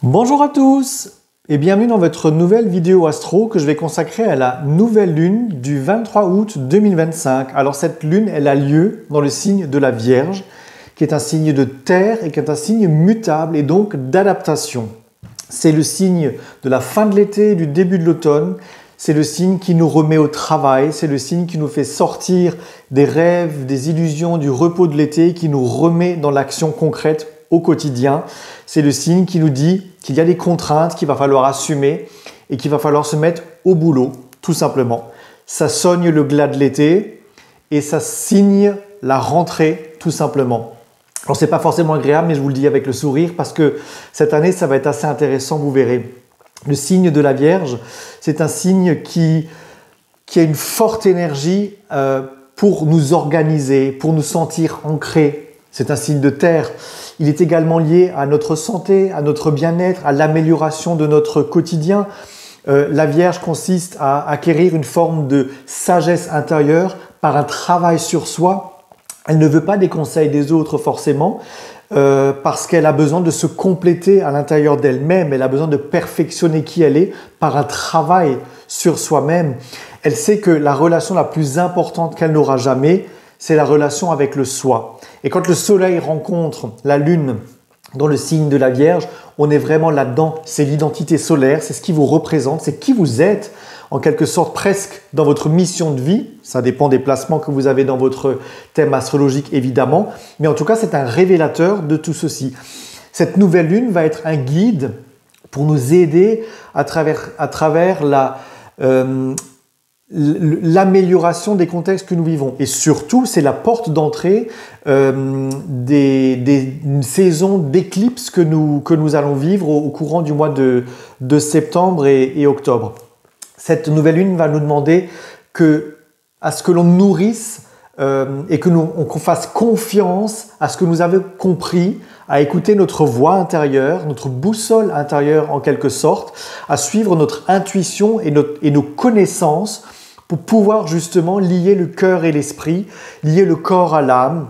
Bonjour à tous et bienvenue dans votre nouvelle vidéo astro que je vais consacrer à la nouvelle lune du 23 août 2025. Alors cette lune, elle a lieu dans le signe de la Vierge, qui est un signe de terre et qui est un signe mutable et donc d'adaptation. C'est le signe de la fin de l'été, du début de l'automne. C'est le signe qui nous remet au travail, c'est le signe qui nous fait sortir des rêves, des illusions, du repos de l'été, qui nous remet dans l'action concrète au quotidien. C'est le signe qui nous dit qu'il y a des contraintes qu'il va falloir assumer et qu'il va falloir se mettre au boulot, tout simplement. Ça soigne le glas de l'été et ça signe la rentrée, tout simplement. Alors c'est pas forcément agréable, mais je vous le dis avec le sourire parce que cette année, ça va être assez intéressant, vous verrez. Le signe de la Vierge, c'est un signe qui a une forte énergie pour nous organiser, pour nous sentir ancrés. C'est un signe de terre. Il est également lié à notre santé, à notre bien-être, à l'amélioration de notre quotidien. La Vierge consiste à acquérir une forme de sagesse intérieure par un travail sur soi. Elle ne veut pas des conseils des autres forcément, parce qu'elle a besoin de se compléter à l'intérieur d'elle-même. Elle a besoin de perfectionner qui elle est par un travail sur soi-même. Elle sait que la relation la plus importante qu'elle n'aura jamais, c'est la relation avec le soi. Et quand le soleil rencontre la lune dans le signe de la Vierge, on est vraiment là-dedans. C'est l'identité solaire, c'est ce qui vous représente, c'est qui vous êtes, en quelque sorte presque dans votre mission de vie. Ça dépend des placements que vous avez dans votre thème astrologique évidemment, mais en tout cas c'est un révélateur de tout ceci. Cette nouvelle lune va être un guide pour nous aider à travers l'amélioration des contextes que nous vivons. Et surtout, c'est la porte d'entrée d'une saison d'éclipse que nous allons vivre au courant du mois de septembre et octobre. Cette nouvelle lune va nous demander à ce que l'on nourrisse et qu'on fasse confiance à ce que nous avons compris, à écouter notre voix intérieure, notre boussole intérieure en quelque sorte, à suivre notre intuition et nos connaissances pour pouvoir justement lier le cœur et l'esprit, lier le corps à l'âme,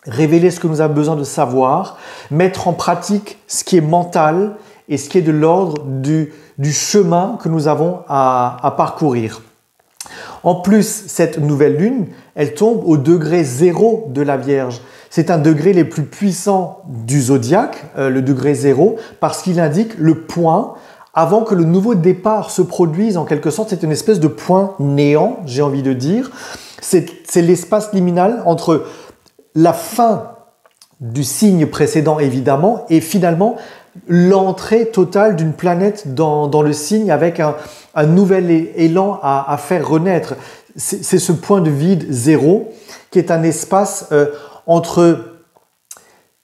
révéler ce que nous avons besoin de savoir, mettre en pratique ce qui est mental et ce qui est de l'ordre du chemin que nous avons à parcourir. En plus, cette nouvelle lune, elle tombe au degré 0 de la Vierge. C'est un degré les plus puissants du zodiaque, le degré 0, parce qu'il indique le point avant que le nouveau départ se produise. En quelque sorte, c'est une espèce de point néant, j'ai envie de dire. C'est l'espace liminal entre la fin du signe précédent, évidemment, et finalement l'entrée totale d'une planète dans le signe avec un nouvel élan à faire renaître. C'est ce point de vide 0 qui est un espace entre...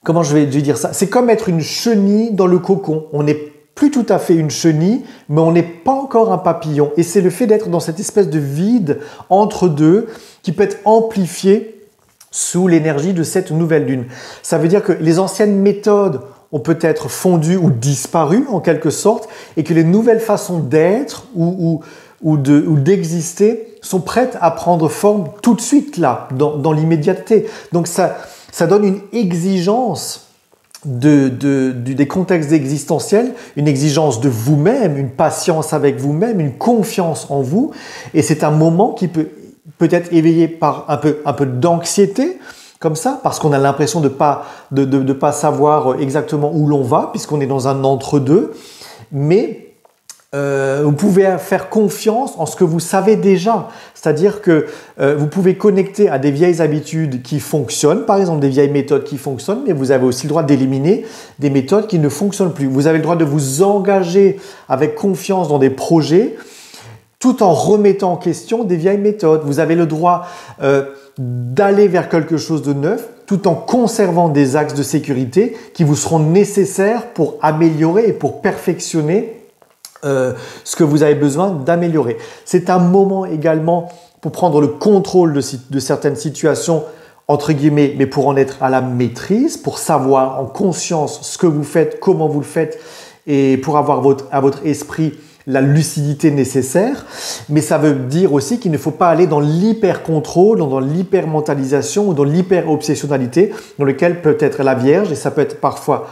Comment je vais dire ça? C'est comme être une chenille dans le cocon. On n'est plus tout à fait une chenille, mais on n'est pas encore un papillon. Et c'est le fait d'être dans cette espèce de vide entre deux qui peut être amplifié sous l'énergie de cette nouvelle lune. Ça veut dire que les anciennes méthodes ont peut-être fondu ou disparu en quelque sorte et que les nouvelles façons d'être ou d'exister sont prêtes à prendre forme tout de suite là, dans l'immédiateté. Donc ça donne une exigence des contextes existentiels, une exigence de vous-même, une patience avec vous-même, une confiance en vous. Et c'est un moment qui peut être éveillé par un peu d'anxiété, comme ça, parce qu'on a l'impression de pas savoir exactement où l'on va, puisqu'on est dans un entre-deux. Mais vous pouvez faire confiance en ce que vous savez déjà. C'est-à-dire que vous pouvez connecter à des vieilles habitudes qui fonctionnent, par exemple des vieilles méthodes qui fonctionnent, mais vous avez aussi le droit d'éliminer des méthodes qui ne fonctionnent plus. Vous avez le droit de vous engager avec confiance dans des projets, tout en remettant en question des vieilles méthodes. Vous avez le droit d'aller vers quelque chose de neuf, tout en conservant des axes de sécurité qui vous seront nécessaires pour améliorer et pour perfectionner ce que vous avez besoin d'améliorer. C'est un moment également pour prendre le contrôle de certaines situations, entre guillemets, mais pour en être à la maîtrise, pour savoir en conscience ce que vous faites, comment vous le faites, et pour avoir à votre esprit la lucidité nécessaire. Mais ça veut dire aussi qu'il ne faut pas aller dans l'hyper-contrôle, dans l'hyper-mentalisation ou dans l'hyper-obsessionnalité, dans lequel peut être la Vierge, et ça peut être parfois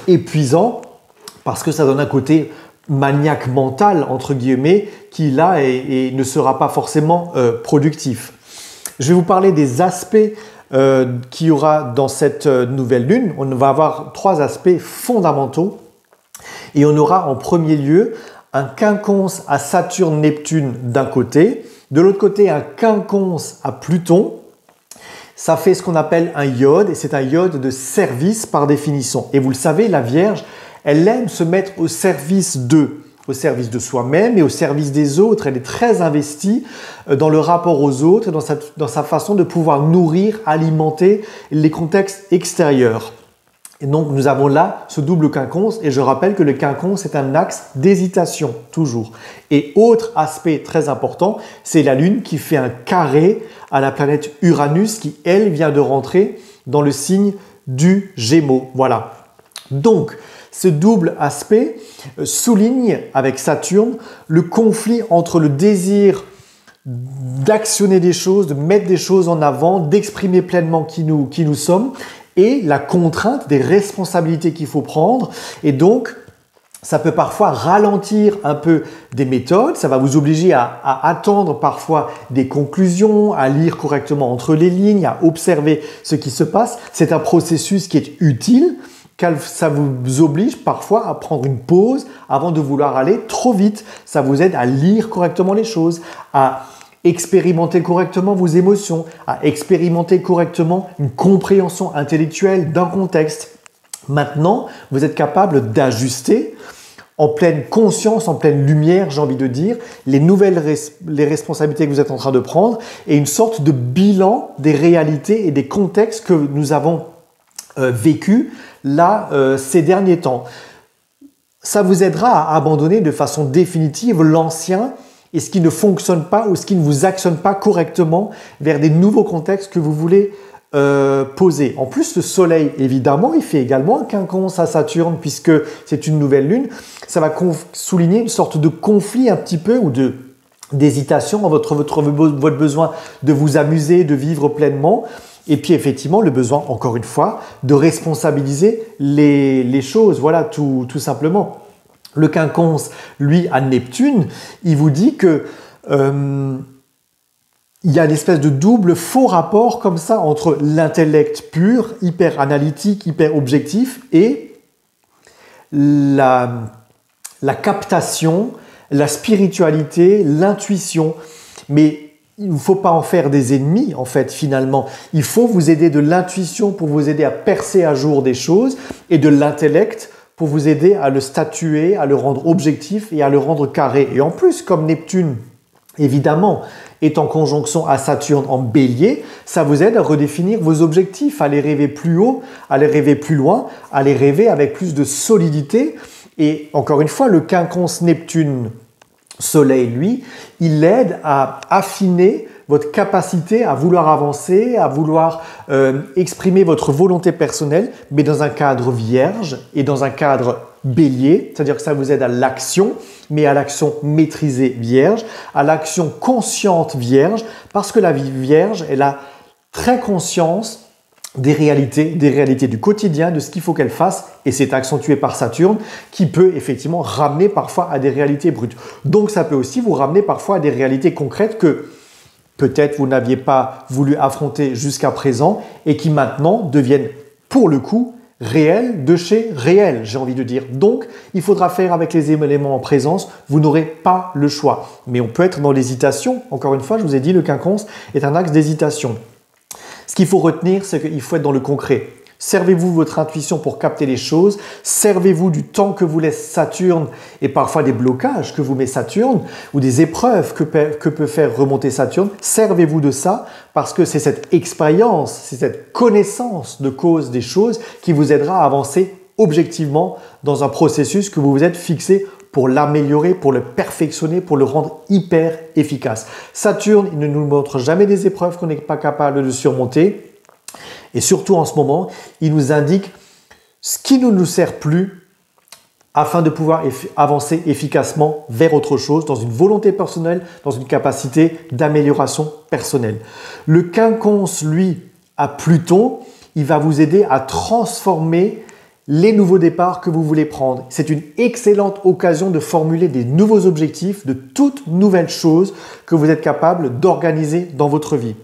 épuisant, parce que ça donne un côté maniaque mental, entre guillemets, qui là et ne sera pas forcément productif. Je vais vous parler des aspects qu'il y aura dans cette nouvelle lune. On va avoir 3 aspects fondamentaux et on aura en premier lieu un quinconce à Saturne-Neptune d'un côté, de l'autre côté un quinconce à Pluton. Ça fait ce qu'on appelle un iode et c'est un iode de service par définition. Et vous le savez, la Vierge, elle aime se mettre au service d'eux, au service de soi-même et au service des autres. Elle est très investie dans le rapport aux autres et dans sa façon de pouvoir nourrir, alimenter les contextes extérieurs. Et donc nous avons là ce double quinconce et je rappelle que le quinconce est un axe d'hésitation, toujours. Et autre aspect très important, c'est la Lune qui fait un carré à la planète Uranus qui, elle, vient de rentrer dans le signe du Gémeaux. Voilà. Donc, ce double aspect souligne avec Saturne le conflit entre le désir d'actionner des choses, de mettre des choses en avant, d'exprimer pleinement qui nous sommes et la contrainte des responsabilités qu'il faut prendre. Et donc, ça peut parfois ralentir un peu des méthodes, ça va vous obliger à attendre parfois des conclusions, à lire correctement entre les lignes, à observer ce qui se passe. C'est un processus qui est utile, car ça vous oblige parfois à prendre une pause avant de vouloir aller trop vite. Ça vous aide à lire correctement les choses, à expérimenter correctement vos émotions, à expérimenter correctement une compréhension intellectuelle d'un contexte. Maintenant, vous êtes capable d'ajuster en pleine conscience, en pleine lumière, j'ai envie de dire, les responsabilités que vous êtes en train de prendre et une sorte de bilan des réalités et des contextes que nous avons vécus là ces derniers temps. Ça vous aidera à abandonner de façon définitive l'ancien et ce qui ne fonctionne pas ou ce qui ne vous actionne pas correctement vers des nouveaux contextes que vous voulez poser. En plus, le Soleil, évidemment, il fait également un quinconce à Saturne puisque c'est une nouvelle lune. Ça va souligner une sorte de conflit un petit peu ou d'hésitation, votre besoin de vous amuser, de vivre pleinement. Et puis effectivement, le besoin, encore une fois, de responsabiliser les choses. Voilà, tout simplement. Le quinconce, lui, à Neptune, il vous dit que il y a une espèce de double faux rapport comme ça entre l'intellect pur, hyper analytique, hyper objectif et la captation, la spiritualité, l'intuition. Mais il ne faut pas en faire des ennemis, en fait, finalement. Il faut vous aider de l'intuition pour vous aider à percer à jour des choses et de l'intellect pour vous aider à le statuer, à le rendre objectif et à le rendre carré. Et en plus, comme Neptune, évidemment, est en conjonction à Saturne en Bélier, ça vous aide à redéfinir vos objectifs, à les rêver plus haut, à les rêver plus loin, à les rêver avec plus de solidité. Et encore une fois, le quinconce Neptune Soleil, lui, il aide à affiner votre capacité à vouloir avancer, à vouloir exprimer votre volonté personnelle, mais dans un cadre vierge et dans un cadre bélier, c'est-à-dire que ça vous aide à l'action, mais à l'action maîtrisée vierge, à l'action consciente vierge, parce que la vie vierge, elle a très conscience des réalités du quotidien, de ce qu'il faut qu'elle fasse, et c'est accentué par Saturne, qui peut effectivement ramener parfois à des réalités brutes. Donc ça peut aussi vous ramener parfois à des réalités concrètes que peut-être vous n'aviez pas voulu affronter jusqu'à présent, et qui maintenant deviennent, pour le coup, réelles de chez réelles, j'ai envie de dire. Donc, il faudra faire avec les éléments en présence, vous n'aurez pas le choix. Mais on peut être dans l'hésitation, encore une fois, je vous ai dit, le quinconce est un axe d'hésitation. Ce qu'il faut retenir, c'est qu'il faut être dans le concret. Servez-vous votre intuition pour capter les choses. Servez-vous du temps que vous laisse Saturne et parfois des blocages que vous met Saturne ou des épreuves que peut faire remonter Saturne. Servez-vous de ça parce que c'est cette expérience, c'est cette connaissance de cause des choses qui vous aidera à avancer objectivement dans un processus que vous vous êtes fixé pour l'améliorer, pour le perfectionner, pour le rendre hyper efficace. Saturne, il ne nous montre jamais des épreuves qu'on n'est pas capable de surmonter. Et surtout en ce moment, il nous indique ce qui ne nous sert plus afin de pouvoir avancer efficacement vers autre chose, dans une volonté personnelle, dans une capacité d'amélioration personnelle. Le quinconce, lui, à Pluton, il va vous aider à transformer les nouveaux départs que vous voulez prendre. C'est une excellente occasion de formuler des nouveaux objectifs, de toutes nouvelles choses que vous êtes capable d'organiser dans votre vie.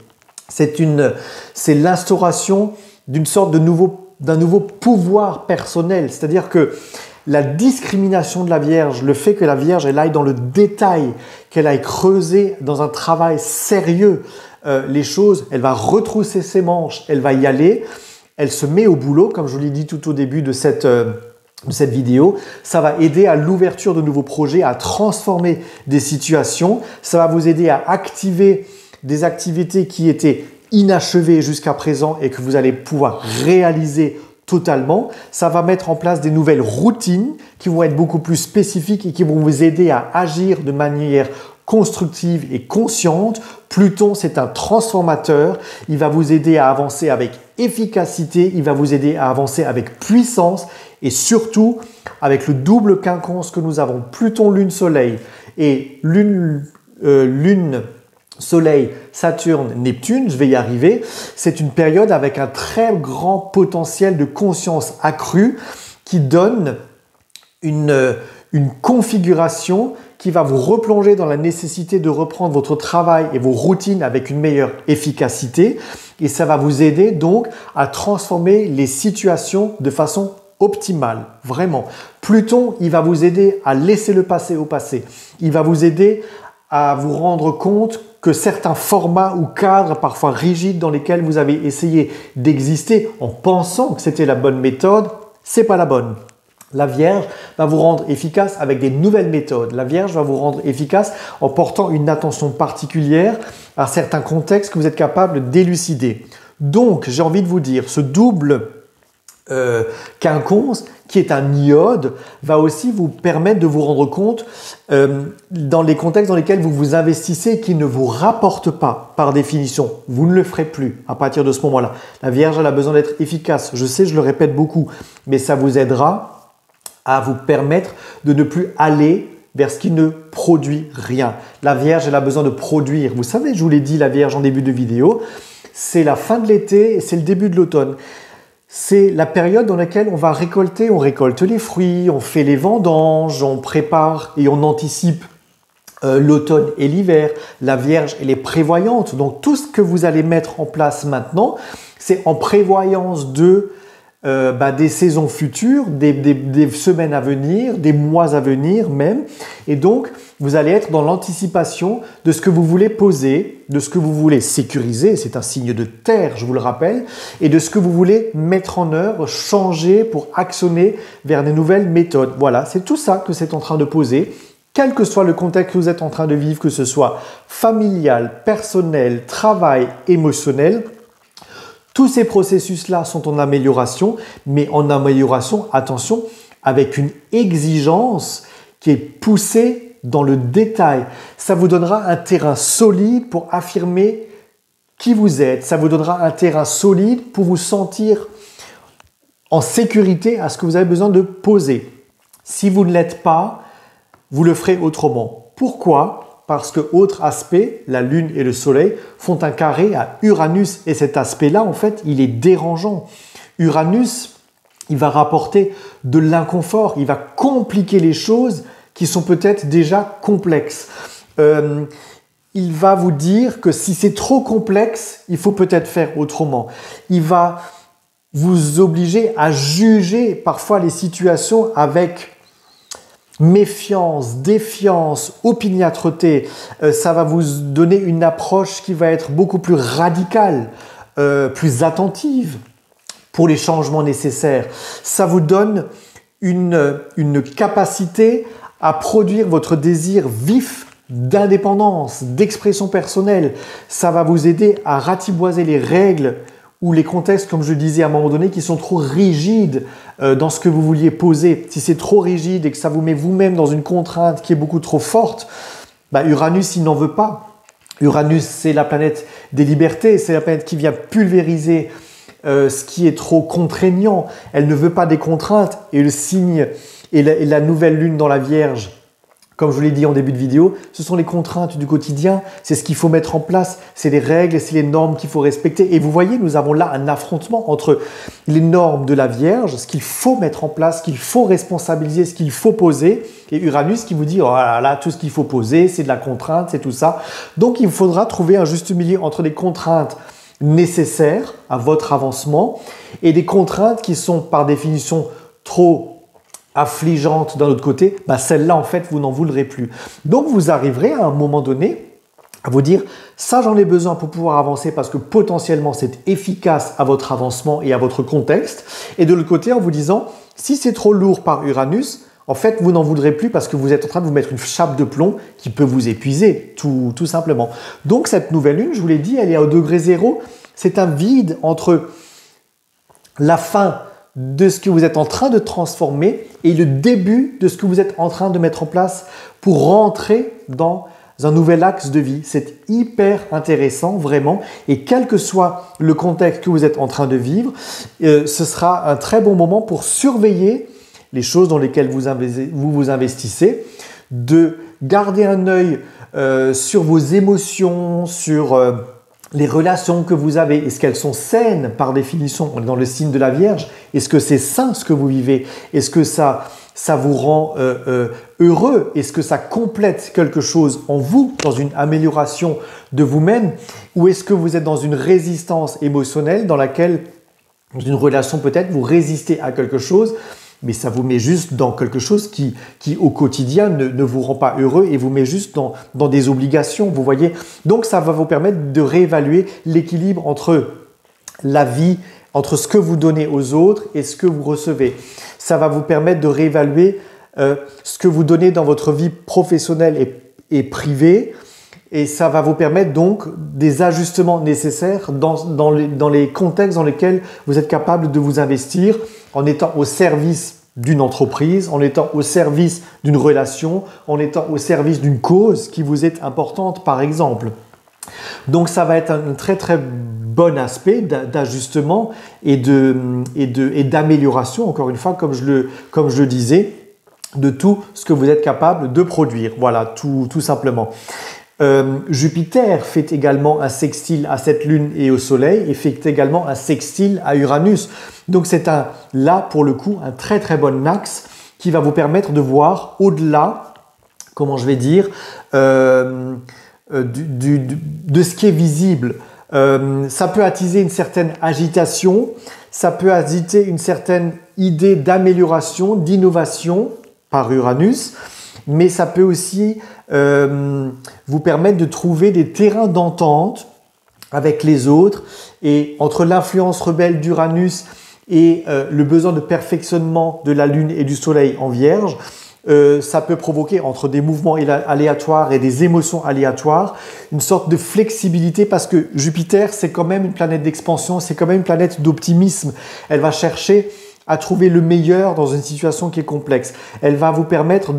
C'est l'instauration d'un nouveau pouvoir personnel. C'est-à-dire que la discrimination de la Vierge, le fait que la Vierge elle aille dans le détail, qu'elle aille creuser dans un travail sérieux les choses, elle va retrousser ses manches, elle va y aller, elle se met au boulot, comme je vous l'ai dit tout au début de cette vidéo. Ça va aider à l'ouverture de nouveaux projets, à transformer des situations. Ça va vous aider à activer des activités qui étaient inachevées jusqu'à présent et que vous allez pouvoir réaliser totalement. Ça va mettre en place des nouvelles routines qui vont être beaucoup plus spécifiques et qui vont vous aider à agir de manière constructive et consciente. Pluton, c'est un transformateur. Il va vous aider à avancer avec efficacité. Il va vous aider à avancer avec puissance et surtout avec le double quinconce que nous avons. Pluton, Lune, Soleil et Lune, Soleil, Saturne, Neptune, je vais y arriver. C'est une période avec un très grand potentiel de conscience accrue qui donne une configuration qui va vous replonger dans la nécessité de reprendre votre travail et vos routines avec une meilleure efficacité. Et ça va vous aider donc à transformer les situations de façon optimale, vraiment. Pluton, il va vous aider à laisser le passé au passé. Il va vous aider à vous rendre compte que certains formats ou cadres parfois rigides dans lesquels vous avez essayé d'exister en pensant que c'était la bonne méthode, c'est pas la bonne. La Vierge va vous rendre efficace avec des nouvelles méthodes. La Vierge va vous rendre efficace en portant une attention particulière à certains contextes que vous êtes capable d'élucider. Donc, j'ai envie de vous dire, ce double quinconce, qui est un iode, va aussi vous permettre de vous rendre compte dans les contextes dans lesquels vous vous investissez qui ne vous rapportent pas par définition. Vous ne le ferez plus à partir de ce moment-là. La Vierge, elle a besoin d'être efficace. Je sais, je le répète beaucoup, mais ça vous aidera à vous permettre de ne plus aller vers ce qui ne produit rien. La Vierge, elle a besoin de produire. Vous savez, je vous l'ai dit, la Vierge en début de vidéo, c'est la fin de l'été et c'est le début de l'automne. C'est la période dans laquelle on va récolter, on récolte les fruits, on fait les vendanges, on prépare et on anticipe l'automne et l'hiver. La Vierge, elle est prévoyante. Donc tout ce que vous allez mettre en place maintenant, c'est en prévoyance des saisons futures, des semaines à venir, des mois à venir même. Et donc, vous allez être dans l'anticipation de ce que vous voulez poser, de ce que vous voulez sécuriser, c'est un signe de terre, je vous le rappelle, et de ce que vous voulez mettre en œuvre, changer pour actionner vers des nouvelles méthodes. Voilà, c'est tout ça que c'est en train de poser. Quel que soit le contexte que vous êtes en train de vivre, que ce soit familial, personnel, travail, émotionnel, tous ces processus-là sont en amélioration, mais en amélioration, attention, avec une exigence qui est poussée dans le détail. Ça vous donnera un terrain solide pour affirmer qui vous êtes. Ça vous donnera un terrain solide pour vous sentir en sécurité à ce que vous avez besoin de poser. Si vous ne l'êtes pas, vous le ferez autrement. Pourquoi ? Parce que, autre aspect, la Lune et le Soleil font un carré à Uranus. Et cet aspect-là, en fait, il est dérangeant. Uranus, il va rapporter de l'inconfort. Il va compliquer les choses qui sont peut-être déjà complexes. Il va vous dire que si c'est trop complexe, il faut peut-être faire autrement. Il va vous obliger à juger parfois les situations avec méfiance, défiance, opiniâtreté. Ça va vous donner une approche qui va être beaucoup plus radicale, plus attentive pour les changements nécessaires. Ça vous donne une capacité à produire votre désir vif d'indépendance, d'expression personnelle. Ça va vous aider à ratiboiser les règles ou les contextes, comme je disais à un moment donné, qui sont trop rigides dans ce que vous vouliez poser. Si c'est trop rigide et que ça vous met vous-même dans une contrainte qui est beaucoup trop forte, Uranus, il n'en veut pas. Uranus, c'est la planète des libertés, c'est la planète qui vient pulvériser ce qui est trop contraignant. Elle ne veut pas des contraintes. Et le signe et la nouvelle lune dans la Vierge Comme je vous l'ai dit en début de vidéo, ce sont les contraintes du quotidien, c'est ce qu'il faut mettre en place, c'est les règles, c'est les normes qu'il faut respecter. Et vous voyez, nous avons là un affrontement entre les normes de la Vierge, ce qu'il faut mettre en place, ce qu'il faut responsabiliser, ce qu'il faut poser, et Uranus qui vous dit, oh là, tout ce qu'il faut poser, c'est de la contrainte, c'est tout ça. Donc il faudra trouver un juste milieu entre des contraintes nécessaires à votre avancement et des contraintes qui sont par définition trop affligeante d'un autre côté, celle-là en fait vous n'en voudrez plus. Donc vous arriverez à un moment donné à vous dire ça j'en ai besoin pour pouvoir avancer parce que potentiellement c'est efficace à votre avancement et à votre contexte, et de l'autre côté en vous disant si c'est trop lourd par Uranus, en fait vous n'en voudrez plus parce que vous êtes en train de vous mettre une chape de plomb qui peut vous épuiser tout simplement. Donc cette nouvelle lune, je vous l'ai dit, elle est au degré 0, c'est un vide entre la fin de ce que vous êtes en train de transformer et le début de ce que vous êtes en train de mettre en place pour rentrer dans un nouvel axe de vie. C'est hyper intéressant, vraiment. Et quel que soit le contexte que vous êtes en train de vivre, ce sera un très bon moment pour surveiller les choses dans lesquelles vous investissez, de garder un œil sur vos émotions, sur les relations que vous avez, est-ce qu'elles sont saines par définition? On est dans le signe de la Vierge. Est-ce que c'est sain ce que vous vivez? Est-ce que ça vous rend heureux? Est-ce que ça complète quelque chose en vous, dans une amélioration de vous-même? Ou est-ce que vous êtes dans une résistance émotionnelle dans laquelle, dans une relation peut-être, vous résistez à quelque chose, mais ça vous met juste dans quelque chose qui au quotidien ne vous rend pas heureux et vous met juste dans des obligations, vous voyez. Donc ça va vous permettre de réévaluer l'équilibre entre la vie, entre ce que vous donnez aux autres et ce que vous recevez. Ça va vous permettre de réévaluer ce que vous donnez dans votre vie professionnelle et privée, et ça va vous permettre donc des ajustements nécessaires dans les contextes dans lesquels vous êtes capable de vous investir en étant au service d'une entreprise, en étant au service d'une relation, en étant au service d'une cause qui vous est importante par exemple. Donc ça va être un très très bon aspect d'ajustement et d'amélioration, encore une fois, comme je le disais, de tout ce que vous êtes capable de produire. Voilà, tout simplement. Jupiter fait également un sextile à cette lune et au soleil et fait également un sextile à Uranus. Donc c'est là pour le coup un très très bon axe qui va vous permettre de voir au-delà, comment je vais dire, de ce qui est visible. Ça peut attiser une certaine agitation, ça peut agiter une certaine idée d'amélioration, d'innovation par Uranus, mais ça peut aussi vous permettre de trouver des terrains d'entente avec les autres, et entre l'influence rebelle d'Uranus et le besoin de perfectionnement de la Lune et du Soleil en Vierge, ça peut provoquer entre des mouvements aléatoires et des émotions aléatoires une sorte de flexibilité, parce que Jupiter c'est quand même une planète d'expansion, c'est quand même une planète d'optimisme. Elle va chercher à trouver le meilleur dans une situation qui est complexe. Elle va vous permettre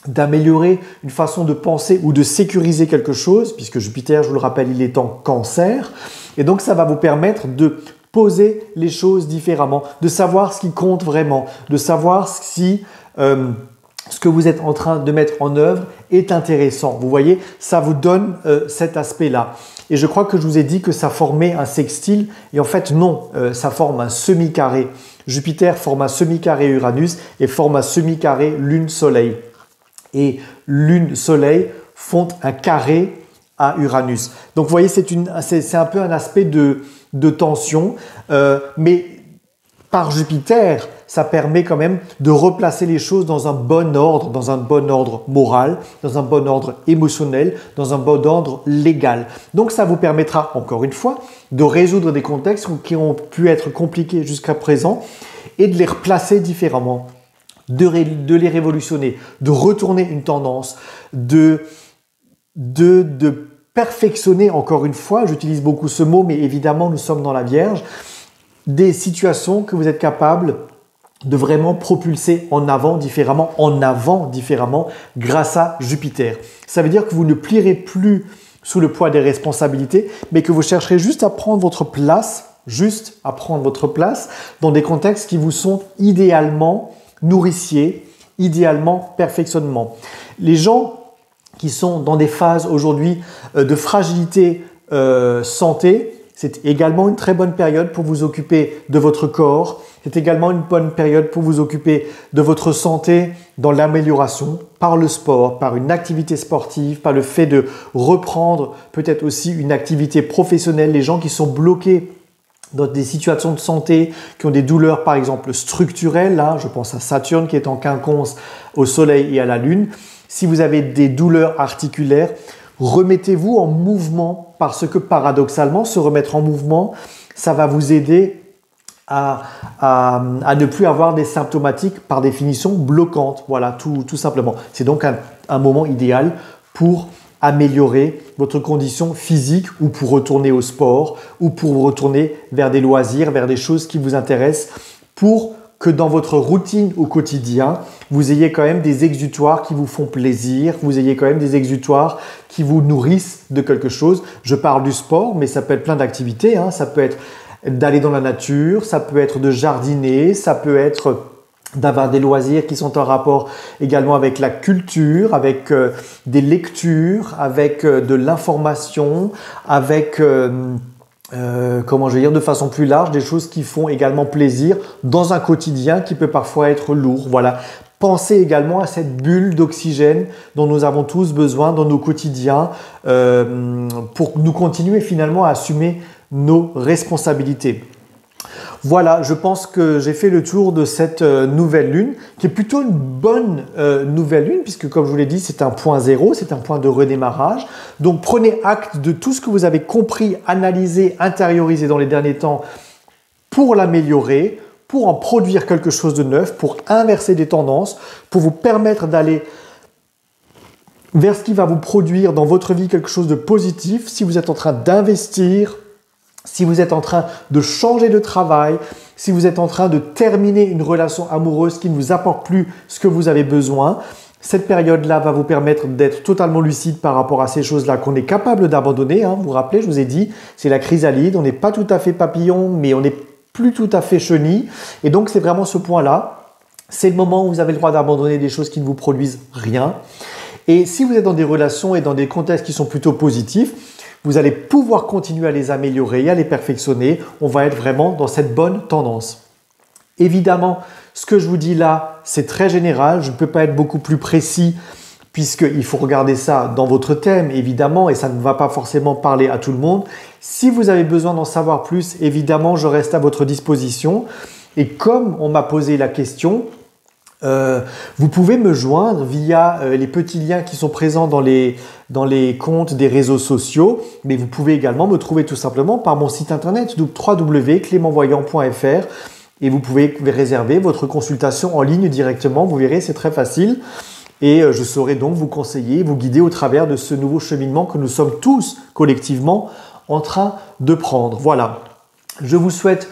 d'améliorer une façon de penser ou de sécuriser quelque chose, puisque Jupiter, je vous le rappelle, il est en Cancer, et donc ça va vous permettre de poser les choses différemment, de savoir ce qui compte vraiment, de savoir si ce que vous êtes en train de mettre en œuvre est intéressant. Vous voyez, ça vous donne cet aspect-là. Et je crois que je vous ai dit que ça formait un sextile, et en fait non, ça forme un semi-carré. Jupiter forme un semi-carré Uranus et forme un semi-carré Lune-Soleil. Et Lune-Soleil font un carré à Uranus. Donc vous voyez, c'est un peu un aspect de tension, mais par Jupiter, ça permet quand même de replacer les choses dans un bon ordre moral, dans un bon ordre émotionnel, dans un bon ordre légal. Donc ça vous permettra, encore une fois, de résoudre des contextes qui ont pu être compliqués jusqu'à présent et de les replacer différemment, de les révolutionner, de retourner une tendance, de perfectionner, encore une fois, j'utilise beaucoup ce mot, mais évidemment nous sommes dans la Vierge, des situations que vous êtes capable de vraiment propulser en avant différemment grâce à Jupiter. Ça veut dire que vous ne plierez plus sous le poids des responsabilités, mais que vous chercherez juste à prendre votre place dans des contextes qui vous sont idéalement nourriciers, idéalement perfectionnement. Les gens qui sont dans des phases aujourd'hui de fragilité santé, c'est également une très bonne période pour vous occuper de votre corps. C'est également une bonne période pour vous occuper de votre santé dans l'amélioration par le sport, par une activité sportive, par le fait de reprendre peut-être aussi une activité professionnelle. Les gens qui sont bloqués dans des situations de santé, qui ont des douleurs par exemple structurelles, là, je pense à Saturne qui est en quinconce au Soleil et à la Lune. Si vous avez des douleurs articulaires, remettez-vous en mouvement parce que paradoxalement, se remettre en mouvement, ça va vous aider à ne plus avoir des symptomatiques par définition bloquantes. Voilà, tout simplement. C'est donc un moment idéal pour améliorer votre condition physique ou pour retourner au sport ou pour retourner vers des loisirs, vers des choses qui vous intéressent pour que dans votre routine au quotidien, vous ayez quand même des exutoires qui vous font plaisir, vous ayez quand même des exutoires qui vous nourrissent de quelque chose. Je parle du sport, mais ça peut être plein d'activités, hein. Ça peut être d'aller dans la nature, ça peut être de jardiner, ça peut être d'avoir des loisirs qui sont en rapport également avec la culture, avec des lectures, avec de l'information, avec comment je vais dire, de façon plus large, des choses qui font également plaisir dans un quotidien qui peut parfois être lourd. Voilà. Pensez également à cette bulle d'oxygène dont nous avons tous besoin dans nos quotidiens pour nous continuer finalement à assumer nos responsabilités. Voilà, je pense que j'ai fait le tour de cette nouvelle lune, qui est plutôt une bonne nouvelle lune, puisque comme je vous l'ai dit, c'est un point zéro, c'est un point de redémarrage. Donc prenez acte de tout ce que vous avez compris, analysé, intériorisé dans les derniers temps pour l'améliorer, pour en produire quelque chose de neuf, pour inverser des tendances, pour vous permettre d'aller vers ce qui va vous produire dans votre vie quelque chose de positif. Si vous êtes en train d'investir, si vous êtes en train de changer de travail, si vous êtes en train de terminer une relation amoureuse qui ne vous apporte plus ce que vous avez besoin, cette période-là va vous permettre d'être totalement lucide par rapport à ces choses-là qu'on est capable d'abandonner. Hein. Vous vous rappelez, je vous ai dit, c'est la chrysalide, on n'est pas tout à fait papillon, mais on n'est plus tout à fait chenille. Et donc, c'est vraiment ce point-là. C'est le moment où vous avez le droit d'abandonner des choses qui ne vous produisent rien. Et si vous êtes dans des relations et dans des contextes qui sont plutôt positifs, vous allez pouvoir continuer à les améliorer et à les perfectionner. On va être vraiment dans cette bonne tendance. Évidemment, ce que je vous dis là, c'est très général. Je ne peux pas être beaucoup plus précis puisqu'il faut regarder ça dans votre thème, évidemment, et ça ne va pas forcément parler à tout le monde. Si vous avez besoin d'en savoir plus, évidemment, je reste à votre disposition. Et comme on m'a posé la question, vous pouvez me joindre via les petits liens qui sont présents dans les comptes des réseaux sociaux, mais vous pouvez également me trouver tout simplement par mon site internet www.clementvoyant.fr et vous pouvez réserver votre consultation en ligne directement. Vous verrez, c'est très facile et je saurai donc vous conseiller, vous guider au travers de ce nouveau cheminement que nous sommes tous collectivement en train de prendre. Voilà, je vous souhaite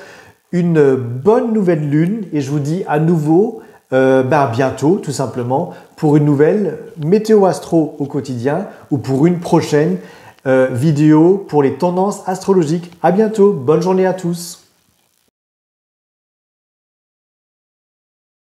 une bonne nouvelle lune et je vous dis à nouveau à bientôt tout simplement pour une nouvelle météo astro au quotidien ou pour une prochaine vidéo pour les tendances astrologiques. À bientôt, bonne journée à tous.